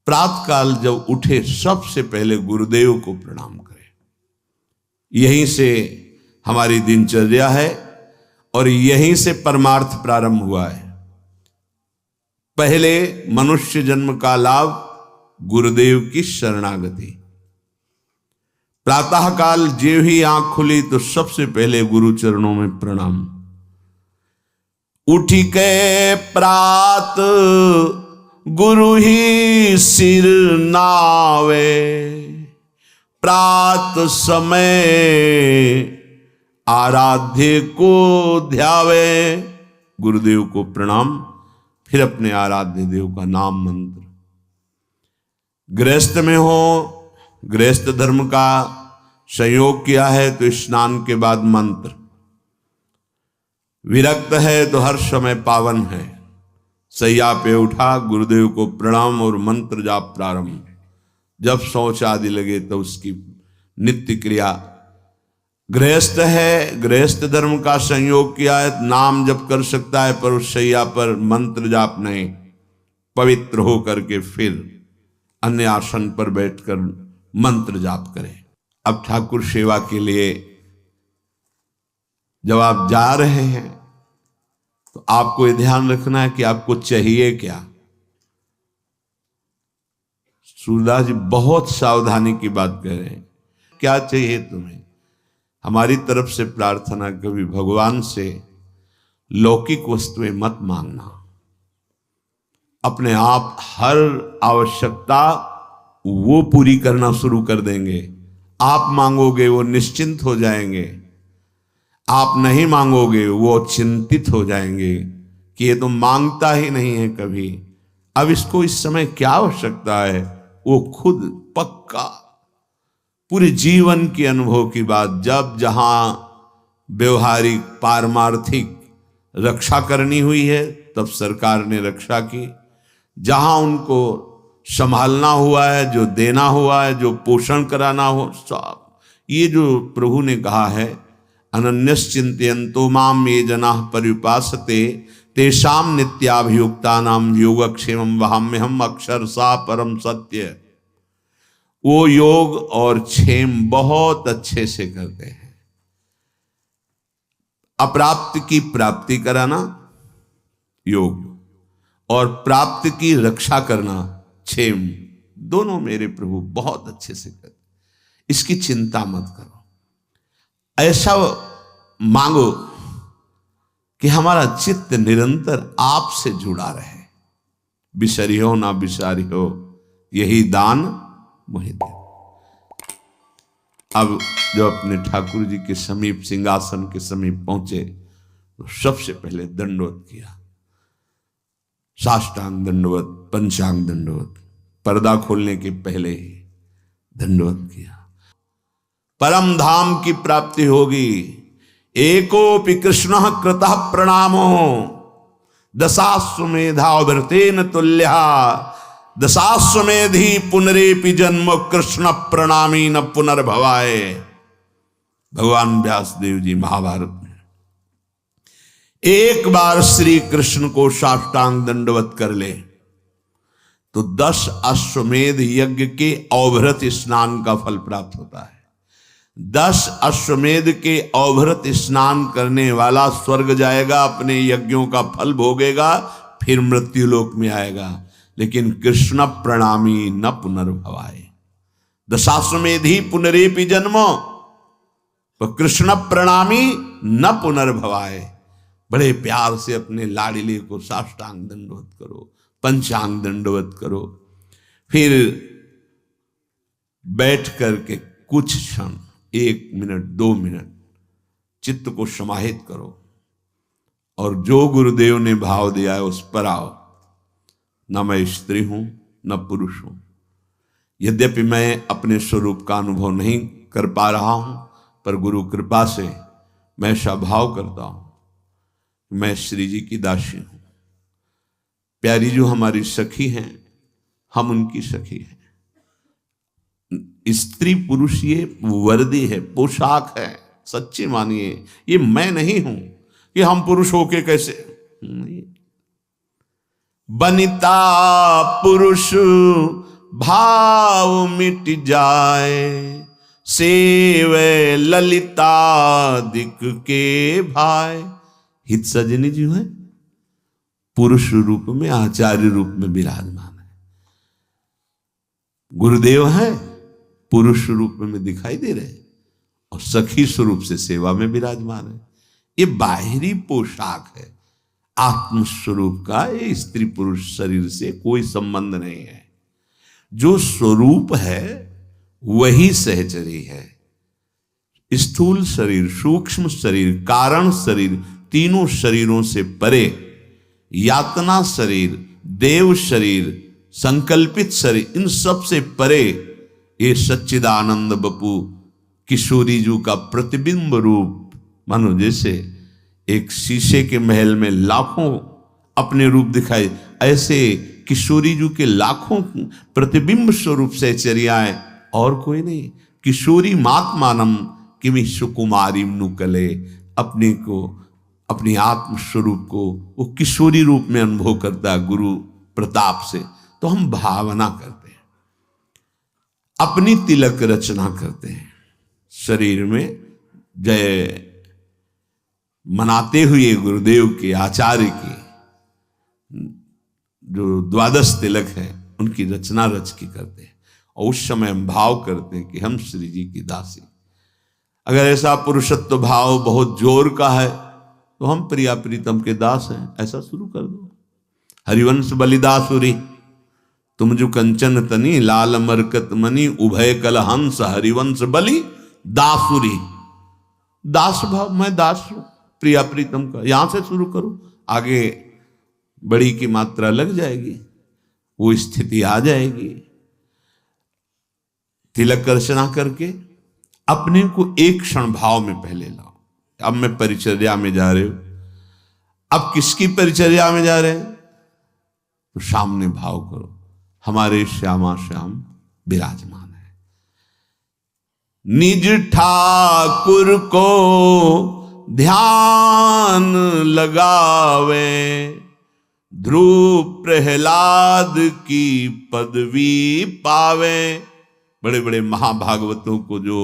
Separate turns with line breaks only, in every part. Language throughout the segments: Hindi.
प्रातः काल जब उठे सबसे पहले गुरुदेव को प्रणाम करें। यहीं से हमारी दिनचर्या है और यहीं से परमार्थ प्रारंभ हुआ है। पहले मनुष्य जन्म का लाभ गुरुदेव की शरणागति। प्रातः काल जो ही आंख खुली तो सबसे पहले गुरु चरणों में प्रणाम। उठी के प्रात गुरु ही सिर नावे, प्रात समय आराध्य को ध्यावे। गुरुदेव को प्रणाम, फिर अपने आराध्य देव का नाम मंत्र। गृहस्थ में हो, गृहस्थ धर्म का संयोग किया है तो स्नान के बाद मंत्र। विरक्त है तो हर समय पावन है। सैया पे उठा, गुरुदेव को प्रणाम और मंत्र जाप प्रारंभ। जब शौच आदि लगे तो उसकी नित्य क्रिया। गृहस्थ है, गृहस्थ धर्म का संयोग किया है, नाम जप कर सकता है पर उस सैया पर मंत्र जाप नहीं। पवित्र हो करके फिर अन्य आसन पर बैठकर मंत्र जाप करें। अब ठाकुर सेवा के लिए जब आप जा रहे हैं तो आपको ये ध्यान रखना है कि आपको चाहिए क्या। सूरदास जी बहुत सावधानी की बात कह रहे हैं। क्या चाहिए तुम्हें? हमारी तरफ से प्रार्थना, कभी भगवान से लौकिक वस्तुएं मत मांगना। अपने आप हर आवश्यकता वो पूरी करना शुरू कर देंगे। आप मांगोगे वो निश्चिंत हो जाएंगे, आप नहीं मांगोगे वो चिंतित हो जाएंगे कि ये तो मांगता ही नहीं है कभी। अब इसको इस समय क्या आवश्यकता है, वो खुद पक्का पूरे जीवन के अनुभव की बात। जब जहां व्यवहारिक पारमार्थिक रक्षा करनी हुई है तब सरकार ने रक्षा की। जहां उनको संभालना हुआ है, जो देना हुआ है, जो पोषण कराना हो, सब ये जो प्रभु ने कहा है, अनन्यश्चिन्तयन्तो माम ये जनाः पर्युपासते तेषां नित्याभियुक्तानां योगक्षेमं वहाम्यहम् अक्षरशः परम सत्य। वो योग और क्षेम बहुत अच्छे से करते हैं। अप्राप्त की प्राप्ति कराना योग और प्राप्त की रक्षा करना क्षेम, दोनों मेरे प्रभु बहुत अच्छे से करते। इसकी चिंता मत करो। ऐसा मांगो कि हमारा चित्त निरंतर आपसे जुड़ा रहे। बिसरियो ना बिसारियो, यही दान मुझे दे। अब जब अपने ठाकुर जी के समीप, सिंहासन के समीप पहुंचे तो सबसे पहले दंडवत किया। साष्टांग दंडवत, पंचांग दंडवत, पर्दा खोलने के पहले ही दंडवत किया। परम धाम की प्राप्ति होगी। एकोपि कृष्ण कृतः प्रणामो दशाश्वमेधाव्रतेन तुल्यः, दशाश्वमेधि पुनरेपि जन्म कृष्ण प्रणामी न पुनर्भवाय। भगवान व्यासदेव जी महाभारत में एक बार श्री कृष्ण को साष्टांग दंडवत कर ले तो 10 अश्वमेध यज्ञ के अवभृत स्नान का फल प्राप्त होता है। 10 अश्वमेध के अवभृत स्नान करने वाला स्वर्ग जाएगा, अपने यज्ञों का फल भोगेगा, फिर मृत्युलोक में आएगा। लेकिन कृष्ण प्रणामी न पुनर्भवाय। दशाश्वमेधि पुनरेपि जन्मो, तो कृष्ण प्रणामी न पुनर्भवाय। बड़े प्यार से अपने लाडले को साष्टांग दंडवत करो, पंचांग दंडवत करो। फिर बैठ करके कुछ क्षण, 1 मिनट 2 मिनट चित्त को समाहित करो और जो गुरुदेव ने भाव दिया है उस पर आओ। न मैं स्त्री हूं न पुरुष हूं। यद्यपि मैं अपने स्वरूप का अनुभव नहीं कर पा रहा हूं, पर गुरु कृपा से मैं ऐसा भाव करता हूं, मैं श्री जी की दासी हूं। प्यारी जो हमारी सखी हैं, हम उनकी सखी हैं। स्त्री पुरुष ये वर्दी है, पोशाक है। सच्चे मानिए, ये मैं नहीं हूं कि हम पुरुष होके कैसे। बनिता पुरुष भाव मिट जाए, सेवे ललितादिक के भाई। हित सजनी जी है पुरुष रूप में, आचार्य रूप में विराजमान है। गुरुदेव है पुरुष रूप में दिखाई दे रहे, और सखी स्वरूप से सेवा में विराजमान है। ये बाहरी पोशाक है, आत्म स्वरूप का ये स्त्री पुरुष शरीर से कोई संबंध नहीं है। जो स्वरूप है वही सहचरी है। स्थूल शरीर, सूक्ष्म शरीर, कारण शरीर, तीनों शरीरों से परे यातना शरीर, देव शरीर, संकल्पित शरीर, इन सब से परे ये सच्चिदानंद बपू किशोरी जी का प्रतिबिंब रूप, मानो जैसे एक शीशे के महल में लाखों अपने रूप दिखाई, ऐसे किशोरी जी के लाखों प्रतिबिंब स्वरूप से चर्याएं, और कोई नहीं। किशोरी मात्मानम किमि सुकुमारी नुकले, अपने को, अपनी आत्म स्वरूप को वो किशोरी रूप में अनुभव करता है गुरु प्रताप से। तो हम भावना करते हैं, अपनी तिलक रचना करते हैं, शरीर में जय मनाते हुए गुरुदेव के, आचार्य के जो द्वादश तिलक है उनकी रचना रच के करते हैं। और उस समय हम भाव करते हैं कि हम श्री जी की दासी। अगर ऐसा पुरुषत्व भाव बहुत जोर का है तो हम प्रिया प्रीतम के दास हैं, ऐसा शुरू कर दो। हरिवंश बलिदासुरी तुम जो कंचन तनी, लाल मरकत मनी, उभय कल हंस, हरिवंश बलि दासुरी। दास भाव, मैं दास हूं प्रिया प्रीतम का, यहां से शुरू करो, आगे बड़ी की मात्रा लग जाएगी, वो स्थिति आ जाएगी। तिलक रचना करके अपने को एक क्षण भाव में पहले लाओ। अब मैं परिचर्या में जा रहे हो, अब किसकी परिचर्या में जा रहे हैं? तो सामने भाव करो, हमारे श्यामा श्याम विराजमान है। निज ठाकुर को ध्यान लगावे, ध्रुव प्रहलाद की पदवी पावे। बड़े बड़े महाभागवतों को जो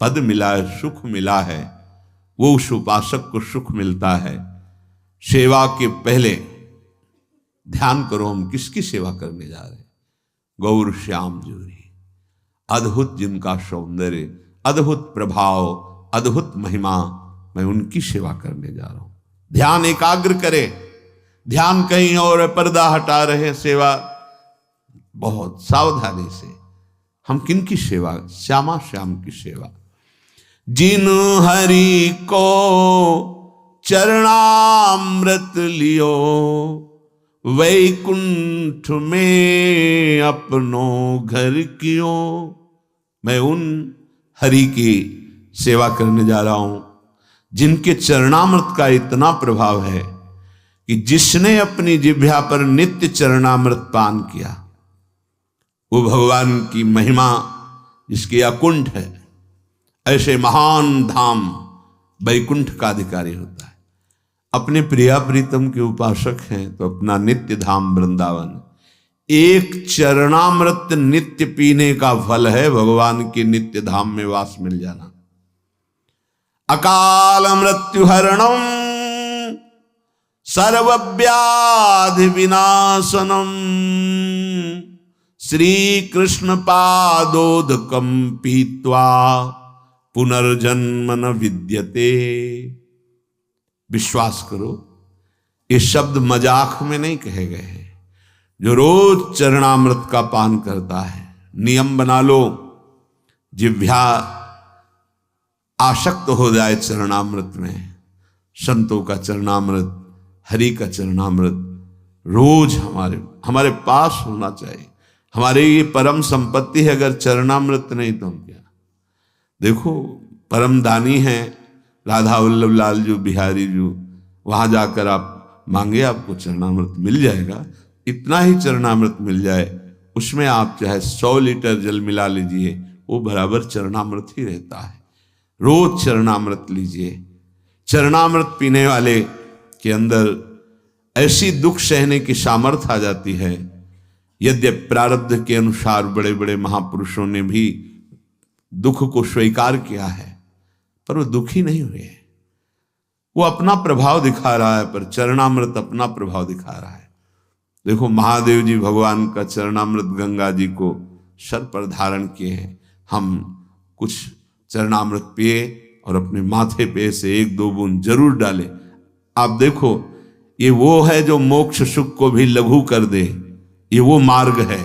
पद मिला है, सुख मिला है, वो उस उपासक को सुख मिलता है। सेवा के पहले ध्यान करो, हम किसकी सेवा करने जा रहे हैं? गौर श्याम जोरी, अद्भुत जिनका सौंदर्य, अद्भुत प्रभाव, अद्भुत महिमा, मैं उनकी सेवा करने जा रहा हूं। ध्यान एकाग्र करे, ध्यान कहीं और, पर्दा हटा रहे, सेवा बहुत सावधानी से। हम किनकी सेवा? श्यामा श्याम की सेवा। जिन हरि को चरणामृत लियो, वैकुंठ में अपनो घर कियो। मैं उन हरि की सेवा करने जा रहा हूं जिनके चरणामृत का इतना प्रभाव है कि जिसने अपनी जिह्वा पर नित्य चरणामृत पान किया, वो भगवान की महिमा जिसकी अकुंठ है, ऐसे महान धाम वैकुंठ का अधिकारी होता है। अपने प्रिया प्रीतम के उपासक हैं तो अपना नित्य धाम वृंदावन। एक चरणामृत नित्य पीने का फल है भगवान के नित्य धाम में वास मिल जाना। अकाल मृत्यु हरणम सर्वव्याधि विनाशनम, श्री कृष्ण पादोदकम पीत्वा पुनर्जन्म न विद्यते। विश्वास करो, ये शब्द मजाक में नहीं कहे गए हैं। जो रोज चरणामृत का पान करता है, नियम बना लो, जिह्वा आसक्त हो जाए चरणामृत में। संतों का चरणामृत, हरि का चरणामृत रोज हमारे पास होना चाहिए। हमारे ये परम संपत्ति है। अगर चरणामृत नहीं तो हम क्या? देखो, परम दानी हैं राधा वल्लभ लाल जी बिहारी जी, वहां जाकर आप मांगे, आपको चरणामृत मिल जाएगा। इतना ही चरणामृत मिल जाए, उसमें आप चाहे 100 लीटर जल मिला लीजिए, वो बराबर चरणामृत ही रहता है। रोज चरणामृत लीजिए। चरणामृत पीने वाले के अंदर ऐसी दुख सहने की सामर्थ्य आ जाती है यद्यपि प्रारब्ध के अनुसार बड़े बड़े महापुरुषों ने भी दुख को स्वीकार किया है, पर वो दुखी नहीं हुए। वो अपना प्रभाव दिखा रहा है, पर चरणामृत अपना प्रभाव दिखा रहा है। देखो महादेव जी भगवान का चरणामृत गंगा जी को सर पर धारण किए हैं। हम कुछ चरणामृत पिए और अपने माथे पे से 1-2 बूंद जरूर डालें। आप देखो, ये वो है जो मोक्ष सुख को भी लघु कर दे। ये वो मार्ग है।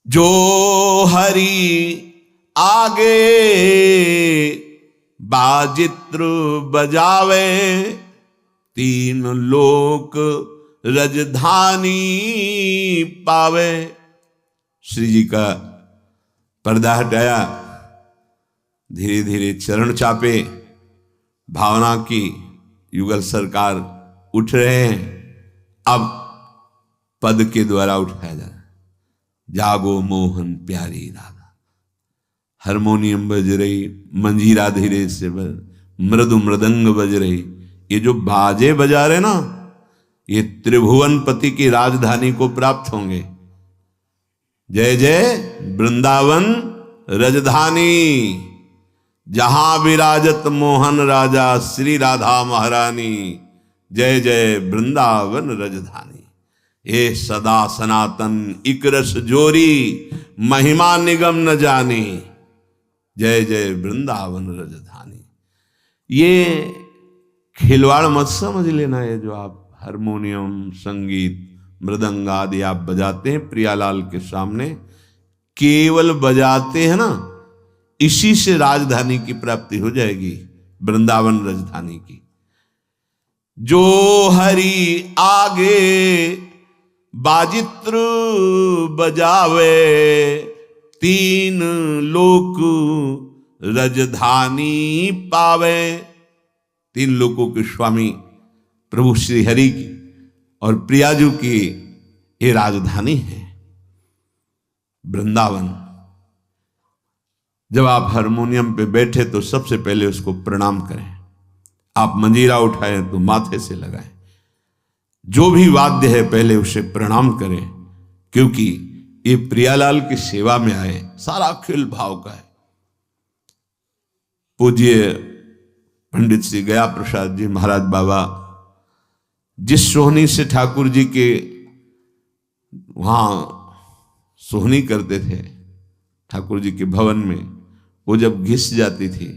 जो हरि आगे बाजित्र बजावे, 3 लोक रजधानी पावे। श्री जी का पर्दा हटाया, धीरे धीरे चरण चापे, भावना की युगल सरकार उठ रहे हैं। अब पद के द्वारा उठाया जा, जागो मोहन प्यारी राधा। हारमोनियम बज रही, मंजीरा धीरे से मृदु मृदंग बज रही। ये जो बाजे बजा रहे ना, ये त्रिभुवनपति की राजधानी को प्राप्त होंगे। जय जय वृंदावन रजधानी, जहां विराजत मोहन राजा श्री राधा महारानी। जय जय वृंदावन रजधानी। ये सदा सनातन इकरस जोरी, महिमा निगम न जानी। जय जय वृंदावन रजधानी। ये खिलवाड़ मत समझ लेना। ये जो आप हारमोनियम, संगीत, मृदंग आदि आप बजाते हैं प्रियालाल के सामने, केवल बजाते हैं ना, इसी से राजधानी की प्राप्ति हो जाएगी, वृंदावन राजधानी की। जो हरि आगे बाजित्र बजावे, 3 लोक राजधानी पावे। 3 लोकों के स्वामी प्रभु श्री हरि की और प्रियाजू की ये राजधानी है वृंदावन। जब आप हारमोनियम पे बैठे तो सबसे पहले उसको प्रणाम करें। आप मंजीरा उठाएं तो माथे से लगाएं। जो भी वाद्य है पहले उसे प्रणाम करें, क्योंकि ये प्रियालाल की सेवा में आए। सारा खेल भाव का है। पूज्य पंडित श्री गया प्रसाद जी महाराज बाबा जिस सोहनी से ठाकुर जी के वहां सोहनी करते थे, ठाकुर जी के भवन में, वो जब घिस जाती थी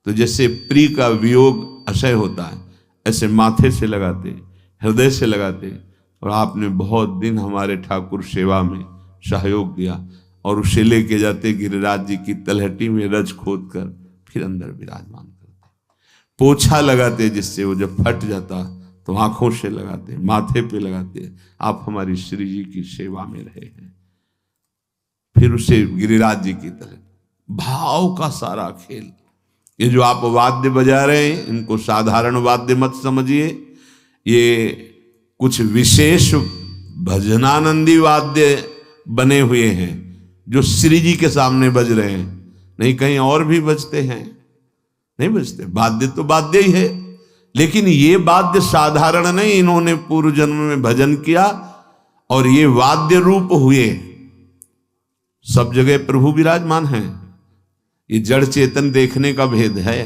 तो जैसे प्रिय का वियोग असह्य होता है, ऐसे माथे से लगाते, हृदय से लगाते। और आपने बहुत दिन हमारे ठाकुर सेवा में सहयोग दिया और उसे लेके जाते गिरिराज जी की तलहटी में रज खोद कर फिर अंदर विराजमान करते। पोछा लगाते, जिससे वो जब फट जाता तो आंखों से लगाते, माथे पे लगाते। आप हमारी श्री जी की सेवा में रहे हैं। फिर उसे गिरिराज जी की तरह भाव का सारा खेल। ये जो आप वाद्य बजा रहे हैं, इनको साधारण वाद्य मत समझिए। ये कुछ विशेष भजनानंदी वाद्य बने हुए हैं जो श्री जी के सामने बज रहे हैं। नहीं कहीं और भी बजते हैं, नहीं बजते। वाद्य तो वाद्य ही है, लेकिन ये वाद्य साधारण नहीं। इन्होंने पूर्व जन्म में भजन किया और ये वाद्य रूप हुए। सब जगह प्रभु विराजमान हैं। ये जड़ चेतन देखने का भेद है।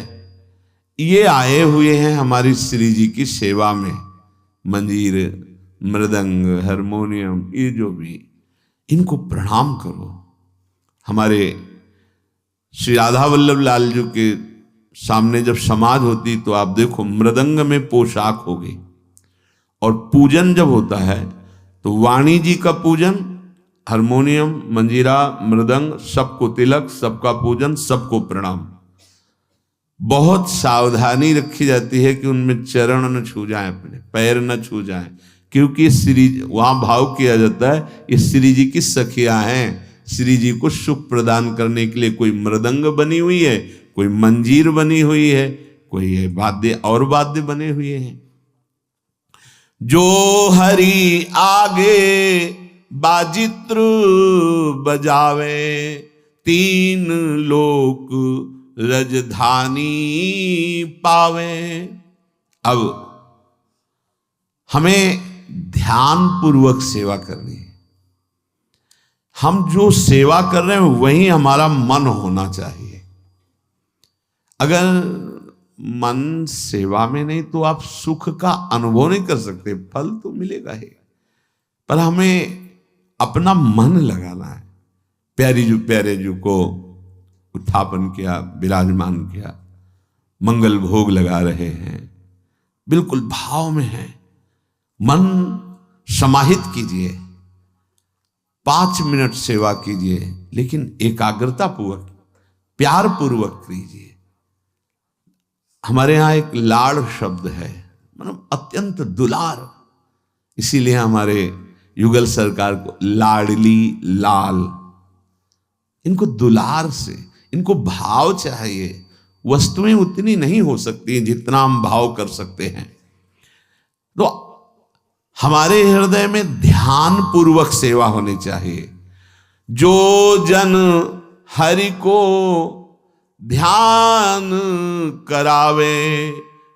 ये आए हुए हैं हमारी श्री जी की सेवा में। मंजीर, मृदंग, हारमोनियम, ये जो भी, इनको प्रणाम करो। हमारे श्री राधा वल्लभ लाल जी के सामने जब समाज होती तो आप देखो मृदंग में पोशाक होगी, और पूजन जब होता है तो वाणी जी का पूजन, हारमोनियम, मंजीरा, मृदंग, सबको तिलक, सबका पूजन, सबको प्रणाम। बहुत सावधानी रखी जाती है कि उनमें चरण न छू जाएं, अपने पैर न छू जाएं, क्योंकि श्री वहां भाव किया जाता है ये श्री जी की सखियां हैं। श्री जी को सुख प्रदान करने के लिए कोई मृदंग बनी हुई है, कोई मंजीर बनी हुई है, कोई वाद्य और वाद्य बने हुए हैं। जो हरि आगे बाजित्र बजावे, 3 लोक राजधानी पावे। अब हमें ध्यान पूर्वक सेवा करनी है। हम जो सेवा कर रहे हैं वही हमारा मन होना चाहिए। अगर मन सेवा में नहीं तो आप सुख का अनुभव नहीं कर सकते। फल तो मिलेगा ही, पर हमें अपना मन लगाना है। प्यारे जू को उत्थापन किया, विराजमान किया, मंगल भोग लगा रहे हैं, बिल्कुल भाव में है। मन समाहित कीजिए, 5 मिनट सेवा कीजिए, लेकिन एकाग्रता पूर्वक, प्यार पूर्वक कीजिए। हमारे यहाँ एक लाड़ शब्द है, मतलब अत्यंत दुलार, इसीलिए हमारे युगल सरकार को लाडली लाल, इनको दुलार से, इनको भाव चाहिए। वस्तुएं उतनी नहीं हो सकती जितना हम भाव कर सकते हैं। तो हमारे हृदय में ध्यान पूर्वक सेवा होनी चाहिए। जो जन हरि को ध्यान करावे,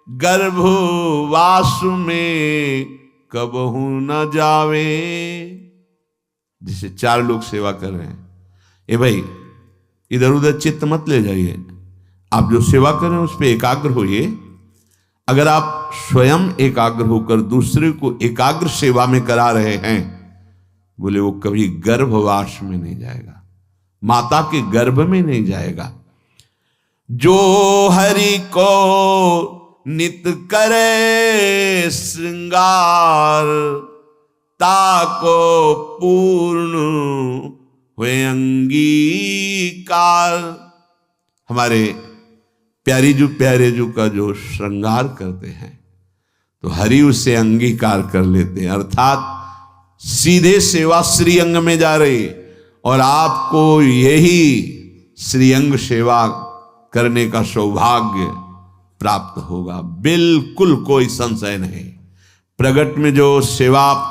गर्भवास में कबहू न जावे। जैसे 4 लोग सेवा कर रहे हैं, ए भाई इधर उधर चित्त मत ले जाइए, आप जो सेवा कर रहे हैं उस पर एकाग्र होइए। अगर आप स्वयं एकाग्र होकर दूसरे को एकाग्र सेवा में करा रहे हैं, बोले वो कभी गर्भवास में नहीं जाएगा, माता के गर्भ में नहीं जाएगा। जो हरि को नित करे श्रृंगार, ताको पूर्ण हुए अंगीकार। हमारे प्यारे जू का जो श्रृंगार करते हैं तो हरि उससे अंगीकार कर लेते हैं, अर्थात सीधे सेवा श्रीअंग में जा रही, और आपको यही श्रीअंग सेवा करने का सौभाग्य प्राप्त होगा। बिल्कुल कोई संशय नहीं। प्रगट में जो सेवा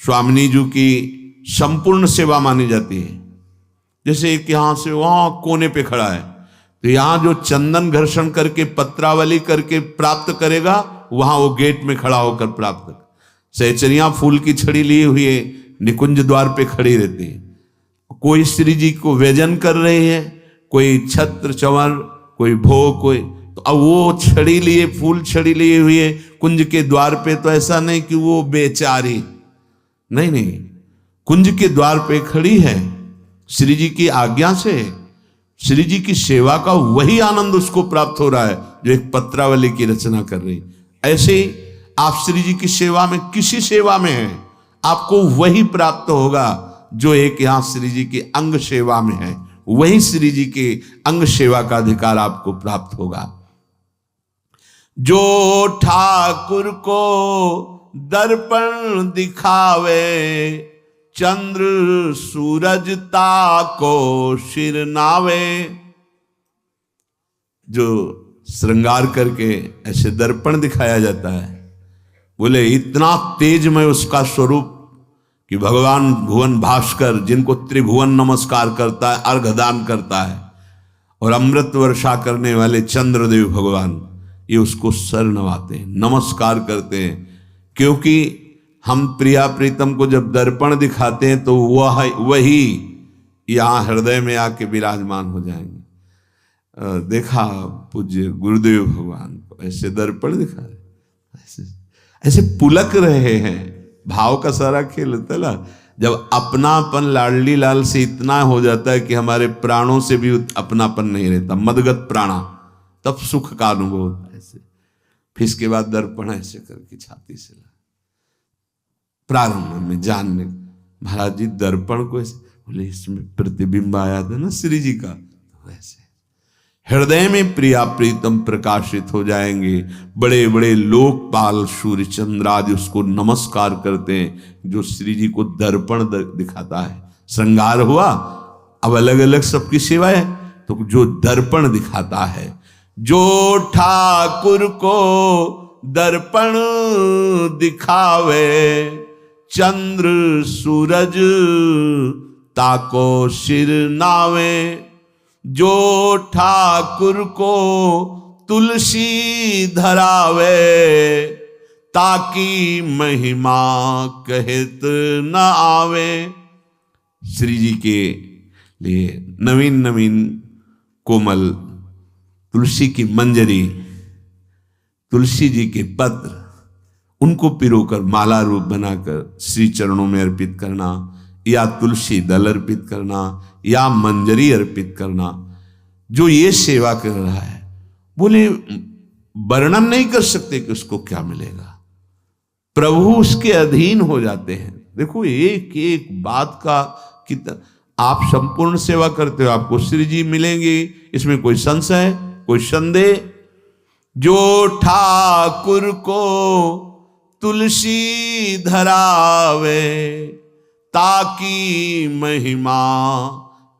स्वामिनी जी की संपूर्ण सेवा मानी जाती है, जैसे एक यहां से वहां कोने पे खड़ा है, तो यहां जो चंदन घर्षण करके पत्रावली करके प्राप्त करेगा, वहां वो गेट में खड़ा होकर प्राप्त कर। सहचरियां फूल की छड़ी लिए हुए निकुंज द्वार पे खड़ी रहती है। कोई श्री जी को व्यजन कर रहे हैं, कोई छत्र चंवर, कोई भोग, कोई, तो अब वो छड़ी लिए, फूल छड़ी लिए हुए कुंज के द्वार पे, तो ऐसा नहीं कि वो बेचारी, नहीं, कुंज के द्वार पे खड़ी है, श्री जी की आज्ञा से श्री जी की सेवा का वही आनंद उसको प्राप्त हो रहा है जो एक पत्रावली की रचना कर रही। ऐसे ही आप श्री जी की सेवा में, किसी सेवा में है, आपको वही प्राप्त होगा जो एक यहां श्री जी की अंग सेवा में है, वही श्री जी के अंग सेवा का अधिकार आपको प्राप्त होगा। जो ठाकुर को दर्पण दिखावे, चंद्र सूरज ताको सिर नावे। जो श्रृंगार करके ऐसे दर्पण दिखाया जाता है, बोले इतना तेजमय उसका स्वरूप कि भगवान भुवन भास्कर, जिनको त्रिभुवन नमस्कार करता है, अर्घदान करता है, और अमृत वर्षा करने वाले चंद्रदेव भगवान, ये उसको सर नवाते हैं, नमस्कार करते हैं। क्योंकि हम प्रिया प्रीतम को जब दर्पण दिखाते हैं तो वही यहाँ हृदय में आके विराजमान हो जाएंगे। देखा पूज्य गुरुदेव भगवान को ऐसे दर्पण दिखा रहे, ऐसे पुलक रहे हैं। भाव का सारा खेल होता है ना। जब अपनापन लाडली लाल से इतना हो जाता है कि हमारे प्राणों से भी अपनापन नहीं रहता, मदगत प्राणा, तब सुख का अनुभव होता है। ऐसे फिर इसके बाद दर्पण ऐसे करके छाती से प्रारंभ में जानने, महाराज जी दर्पण को ऐसे, बोले इसमें प्रतिबिंब आया था ना श्री जी का, तो वैसे हृदय में प्रिया प्रीतम प्रकाशित हो जाएंगे। बड़े बड़े लोकपाल सूर्य चंद्र आदि उसको नमस्कार करते हैं जो श्री जी को दर्पण दिखाता है। श्रृंगार हुआ, अब अलग अलग सबकी सेवा है, तो जो दर्पण दिखाता है, जो ठाकुर को दर्पण दिखावे, चंद्र सूरज ताको सिर नावे। जो ठाकुर को तुलसी धरावे, ताकि महिमा कहत न आवे। श्री जी के लिए नवीन नवीन कोमल तुलसी की मंजरी, तुलसी जी के पत्र, उनको पिरोकर माला रूप बनाकर श्री चरणों में अर्पित करना, या तुलसी दल अर्पित करना, या मंजरी अर्पित करना, जो ये सेवा कर रहा है, बोले वर्णन नहीं कर सकते कि उसको क्या मिलेगा। प्रभु उसके अधीन हो जाते हैं। देखो एक एक बात का कितना, आप संपूर्ण सेवा करते हो, आपको श्री जी मिलेंगे, इसमें कोई संशय, कोई संदेह। जो ठाकुर को तुलसी धरावे, ताकि महिमा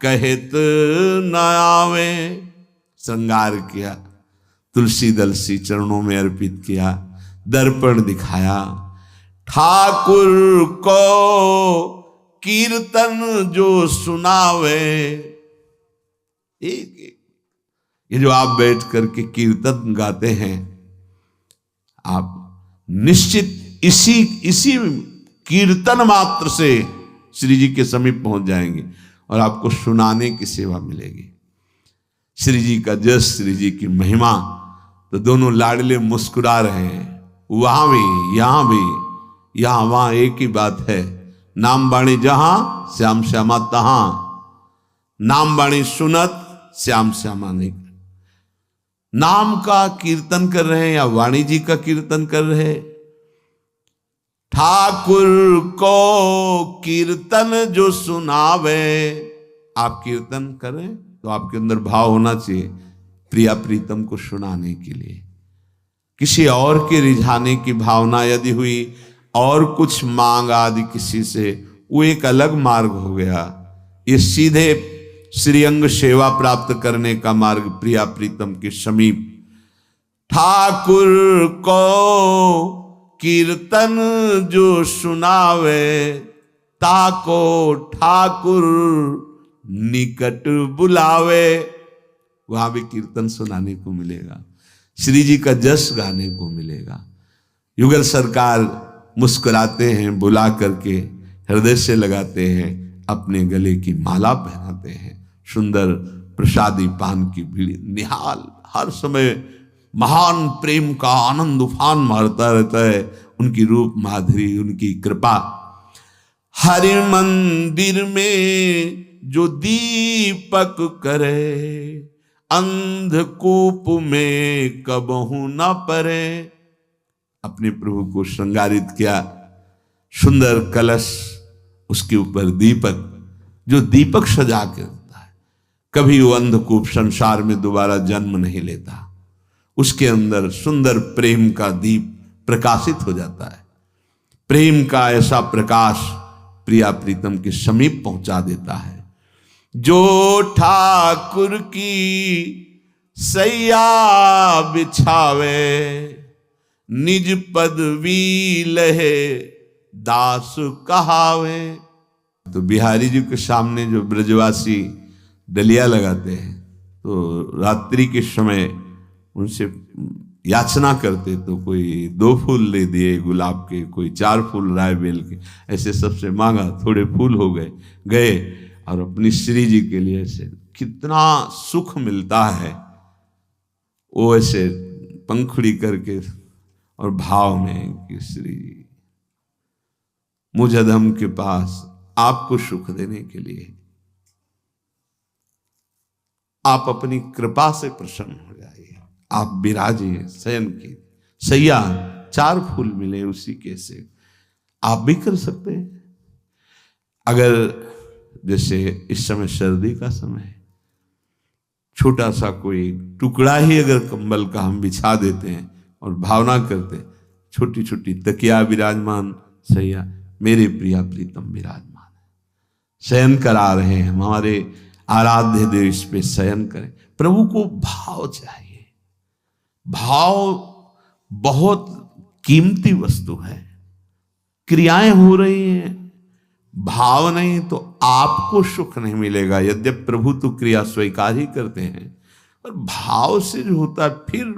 कहत न आवे। श्रृंगार किया, तुलसी दल श्री चरणों में अर्पित किया, दर्पण दिखाया। ठाकुर को कीर्तन जो सुनावे, एक एक ये जो आप बैठ करके कीर्तन गाते हैं, आप निश्चित इसी कीर्तन मात्र से श्री जी के समीप पहुंच जाएंगे और आपको सुनाने की सेवा मिलेगी। श्री जी का जस, श्री जी की महिमा, तो दोनों लाडले मुस्कुरा रहे हैं, वहां भी यहां भी, यहां वहां एक ही बात है। नाम बाणी जहां श्याम श्यामा तहां, नाम बाणी सुनत श्याम श्यामा नहीं। नाम का कीर्तन कर रहे हैं या वाणी जी का कीर्तन कर रहे हैं। ठाकुर को कीर्तन जो सुनावे, आप कीर्तन करें तो आपके अंदर भाव होना चाहिए प्रिया प्रीतम को सुनाने के लिए। किसी और के रिझाने की भावना यदि हुई और कुछ मांग आदि किसी से, वो एक अलग मार्ग हो गया। ये सीधे श्रीअंग सेवा प्राप्त करने का मार्ग प्रिया प्रीतम के समीप। ठाकुर को कीर्तन जो सुनावे, ताको ठाकुर निकट बुलावे। वहां भी कीर्तन सुनाने को मिलेगा, श्री जी का जस गाने को मिलेगा। युगल सरकार मुस्कुराते हैं, बुला करके हृदय से लगाते हैं, अपने गले की माला पहनाते हैं, सुंदर प्रसादी पान की भीड़, निहाल हर समय महान प्रेम का आनंद उफान मारता रहता है। उनकी रूप माधुरी, उनकी कृपा। हरि मंदिर में जो दीपक करे, अंधकूप में कबहू न परे। अपने प्रभु को श्रृंगारित किया, सुंदर कलश, उसके ऊपर दीपक, जो दीपक सजा के होता है, कभी वो अंधकूप संसार में दोबारा जन्म नहीं लेता। उसके अंदर सुंदर प्रेम का दीप प्रकाशित हो जाता है। प्रेम का ऐसा प्रकाश प्रिया प्रीतम के समीप पहुंचा देता है। जो ठाकुर की सैया बिछावे, निज पदवी लहे दास कहावे। तो बिहारी जी के सामने जो ब्रजवासी डलिया लगाते हैं, तो रात्रि के समय उनसे याचना करते, तो कोई 2 फूल ले दिए गुलाब के, कोई 4 फूल राय बेल के, ऐसे सबसे मांगा, थोड़े फूल हो गए और अपनी श्री जी के लिए ऐसे कितना सुख मिलता है। वो ऐसे पंखुड़ी करके और भाव में कि श्री जी मुझ अधम के पास आपको सुख देने के लिए आप अपनी कृपा से प्रसन्न हो जाइए, आप विराजिए। शयन की सैया 4 फूल मिले उसी के से आप भी कर सकते हैं। अगर जैसे इस समय सर्दी का समय है, छोटा सा कोई टुकड़ा ही अगर कंबल का हम बिछा देते हैं और भावना करते, छोटी छोटी तकिया विराजमान, सैया मेरे प्रिया प्रीतम विराजमान है, शयन करा रहे हैं, हमारे आराध्य देव इस पे शयन करें। प्रभु को भाव चाहिए। भाव बहुत कीमती वस्तु है। क्रियाएं हो रही हैं, भाव नहीं तो आपको सुख नहीं मिलेगा। यद्यपि प्रभु तो क्रिया स्वीकार ही करते हैं, पर भाव से जो होता है फिर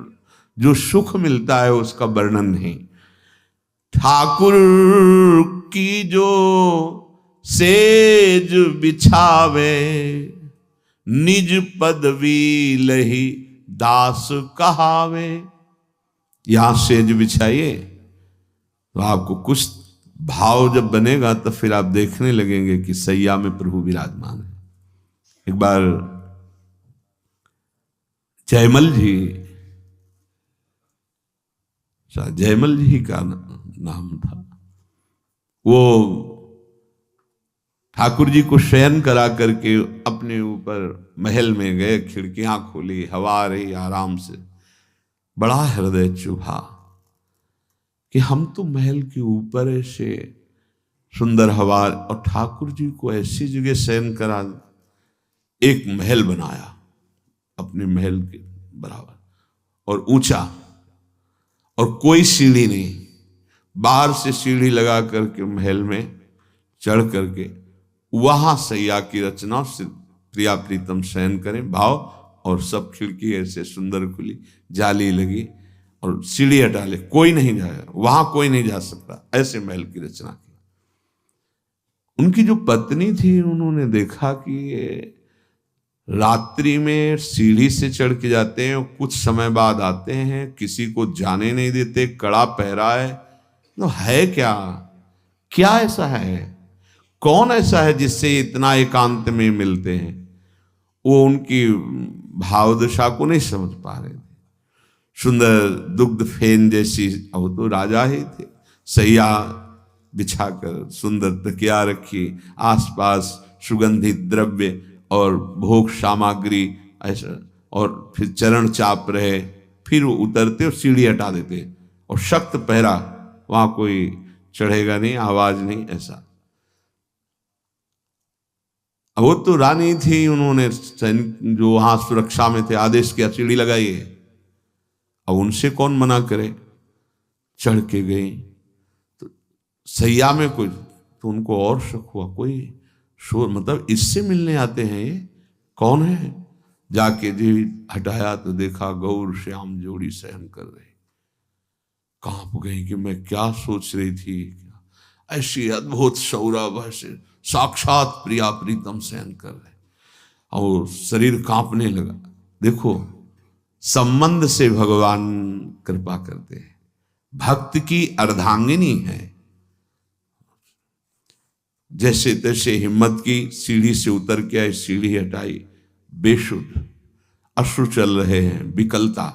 जो सुख मिलता है उसका वर्णन नहीं। ठाकुर की जो सेज बिछावे, निज पदवी लही दास कहावे। यहां सेज बिछाइए तो आपको कुछ भाव जब बनेगा तो फिर आप देखने लगेंगे कि सैया में प्रभु विराजमान है। एक बार जयमल जी, जयमल जी का नाम था, वो ठाकुर जी को शयन करा करके अपने ऊपर महल में गए, खिड़कियां खोली, हवा आ रही आराम से। बड़ा हृदय चुभा कि हम तो महल के ऊपर ऐसे सुंदर हवा, और ठाकुर जी को ऐसी जगह शयन करा, एक महल बनाया अपने महल के बराबर और ऊंचा, और कोई सीढ़ी नहीं, बाहर से सीढ़ी लगा करके महल में चढ़ करके वहां सैया की रचना से प्रिया प्रीतम शयन करें भाव, और सब खिड़की ऐसे सुंदर खुली, जाली लगी और सीढ़ी हटा ले, कोई नहीं जाएगा वहां, कोई नहीं जा सकता, ऐसे महल की रचना की। उनकी जो पत्नी थी, उन्होंने देखा कि ये रात्रि में सीढ़ी से चढ़ के जाते हैं, कुछ समय बाद आते हैं, किसी को जाने नहीं देते, कड़ा पहरा है, तो है क्या, क्या ऐसा है, कौन ऐसा है जिससे इतना एकांत में मिलते हैं। वो उनकी भावदशा को नहीं समझ पा रहे थे। सुंदर दुग्ध फेन जैसी, वो तो राजा ही थे, सैया बिछाकर सुंदर तकिया रखी, आसपास सुगंधित द्रव्य और भोग सामग्री ऐसा, और फिर चरण चाप रहे, फिर वो उतरते और सीढ़ी हटा देते, और सख्त पहरा, वहां कोई चढ़ेगा नहीं, आवाज नहीं, ऐसा। वो तो रानी थी, उन्होंने जो वहां सुरक्षा में थे आदेश किया सीढ़ी लगाइए, अब उनसे कौन मना करे, चढ़ के गई तो सैया में कोई, तो उनको और शक हुआ, कोई शोर, मतलब इससे मिलने आते हैं, ये कौन है। जाके जी हटाया तो देखा गौर श्याम जोड़ी सहन कर रहे। कांप गई कि मैं क्या सोच रही थी, ऐसी अद्भुत सौरभ, ऐसे साक्षात प्रिया प्रीतम सहन कर रहे, और शरीर कांपने लगा। देखो, संबंध से भगवान कृपा करते हैं, भक्त की अर्धांगिनी है, जैसे तैसे हिम्मत की, सीढ़ी से उतर के आई, सीढ़ी हटाई, बेशुद्ध, अश्रु चल रहे हैं, विकलता।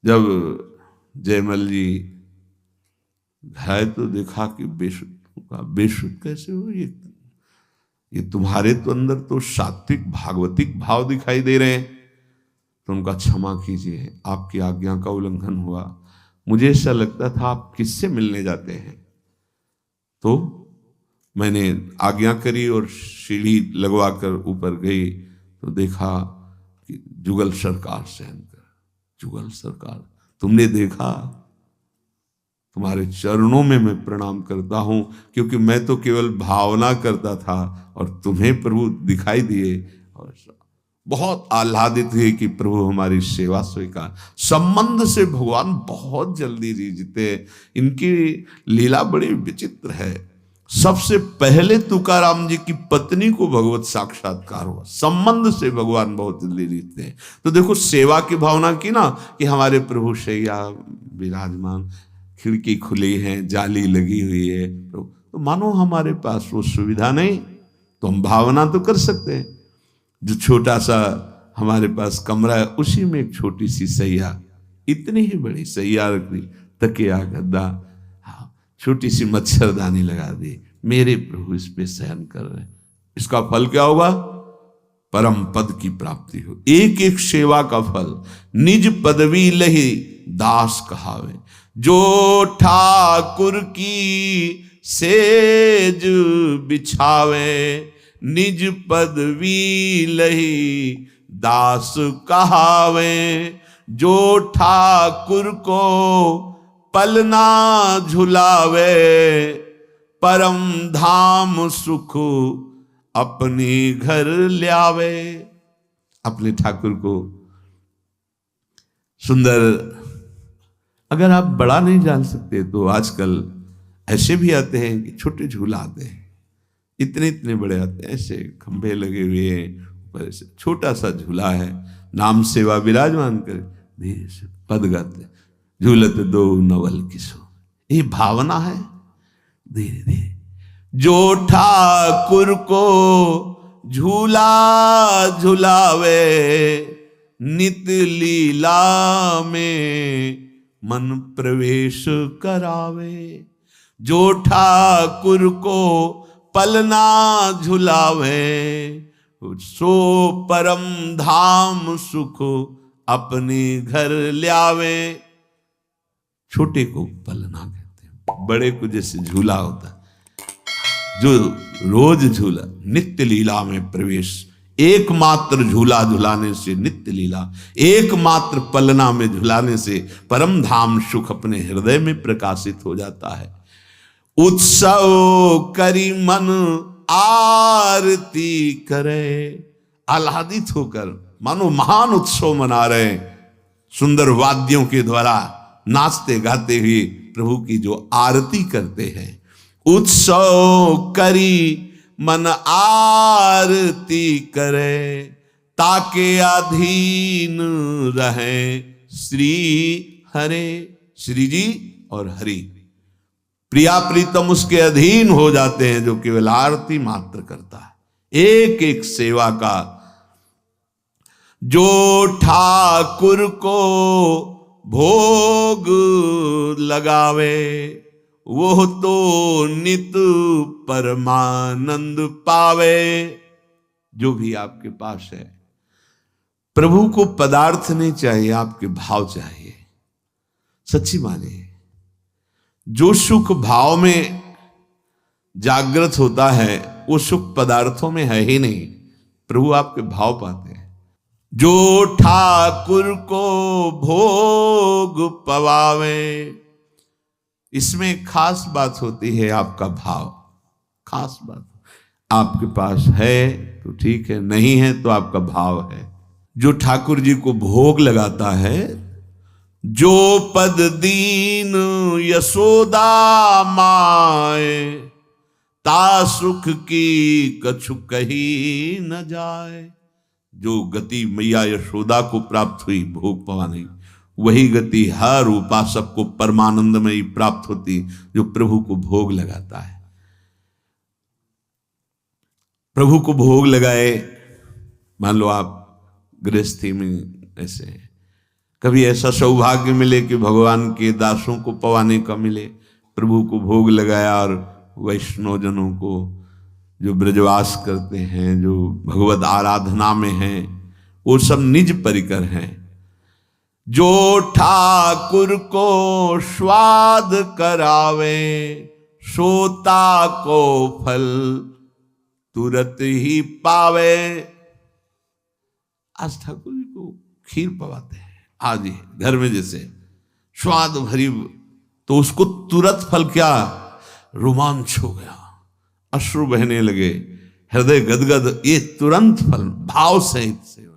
जब जयमल जी है तो देखा कि बेशुद्ध, बेशुद्ध कैसे हो, ये तुम्हारे तो अंदर तो सात्विक भागवतिक भाव दिखाई दे रहे हैं। तो उनका क्षमा कीजिए, आपकी आज्ञा का उल्लंघन हुआ, मुझे ऐसा लगता था आप किससे मिलने जाते हैं। तो मैंने आज्ञा करी और सीढ़ी लगवा कर ऊपर गई तो देखा कि जुगल सरकार सहन कर, जुगल सरकार, तुमने देखा, तुम्हारे चरणों में मैं प्रणाम करता हूं, क्योंकि मैं तो केवल भावना करता था और तुम्हें प्रभु दिखाई दिए, और बहुत आह्लादित हुए कि प्रभु हमारी सेवा स्वीकार। संबंध से भगवान बहुत जल्दी जीते, इनकी लीला बड़ी विचित्र है। सबसे पहले तुकाराम जी की पत्नी को भगवत साक्षात्कार हुआ, संबंध से भगवान बहुत जल्दी जीतते हैं। तो देखो, सेवा की भावना की ना, कि हमारे प्रभु शैया विराजमान, खिड़की खुली है, जाली लगी हुई है, तो मानो हमारे पास वो सुविधा नहीं, तो हम भावना तो कर सकते हैं। जो छोटा सा हमारे पास कमरा है, उसी में एक छोटी सी सैया, इतनी ही बड़ी सैया रख दी, तकिया गद्दा, छोटी सी मच्छरदानी लगा दी, मेरे प्रभु इस पे शयन कर रहे हैं। इसका फल क्या होगा? परम पद की प्राप्ति हो। एक एक सेवा का फल, निज पदवी लही दास कहावे, जो ठाकुर की सेज बिछावे, निज पदवी लही दास कहावे, जो ठाकुर को पलना झुलावे, परम धाम सुख अपनी घर ल्यावे। अपने ठाकुर को सुंदर अगर आप बड़ा नहीं जान सकते तो आजकल ऐसे भी आते हैं कि छोटे झूला आते हैं, इतने इतने बड़े आते हैं, ऐसे खंभे लगे हुए हैं, ऊपर ऐसे छोटा सा झूला है, नाम सेवा विराजमान कर धीरे से पद गाते झूलत दो नवल किशोर, ये भावना है। धीरे धीरे जो ठाकुर को झूला झुलावे नित लीला में मन प्रवेश करावे, जो ठाकुर को पलना झुलावे सो परम धाम सुख अपने घर ल्यावे। छोटे को पलना कहते हैं, बड़े को जैसे झूला होता है, जो रोज झूला नित्य लीला में प्रवेश, एकमात्र झूला झुलाने से नित्य लीला, एकमात्र पलना में झुलाने से परम धाम सुख अपने हृदय में प्रकाशित हो जाता है। उत्सव करी मन आरती करे, आह्लादित होकर मानो महान उत्सव मना रहे, सुंदर वाद्यों के द्वारा नाचते गाते हुए प्रभु की जो आरती करते हैं। उत्सव करी मन आरती करे ताके अधीन रहे श्री हरे, श्री जी और हरि प्रिया प्रीतम उसके अधीन हो जाते हैं जो केवल आरती मात्र करता है। एक एक सेवा का जो ठाकुर को भोग लगावे वो तो नित परमानंद पावे। जो भी आपके पास है, प्रभु को पदार्थ नहीं चाहिए, आपके भाव चाहिए। सच्ची माने, जो सुख भाव में जागृत होता है वो सुख पदार्थों में है ही नहीं, प्रभु आपके भाव पाते हैं। जो ठाकुर को भोग पवावे, इसमें खास बात होती है आपका भाव, खास बात। आपके पास है तो ठीक है, नहीं है तो आपका भाव है। जो ठाकुर जी को भोग लगाता है, जो पद दीन यशोदा माए ता सुख की कछु कही न जाए। जो गति मैया यशोदा को प्राप्त हुई भोग पवाने, वही गति हर उपासक को परमानंद में ही प्राप्त होती जो प्रभु को भोग लगाता है। प्रभु को भोग लगाए, मान लो आप गृहस्थी में ऐसे, कभी ऐसा सौभाग्य मिले कि भगवान के दासों को पवाने का मिले, प्रभु को भोग लगाया, और वैष्णवजनों को जो ब्रजवास करते हैं, जो भगवत आराधना में हैं, वो सब निज परिकर हैं। जो ठाकुर को स्वाद करावे सोता को फल तुरंत ही पावे। आज ठाकुर जी को खीर पवाते हैं, आज ही घर में जैसे स्वाद भरी, तो उसको तुरंत फल, क्या रोमांच हो गया, अश्रु बहने लगे, हृदय गदगद, ये तुरंत फल भाव सहित से।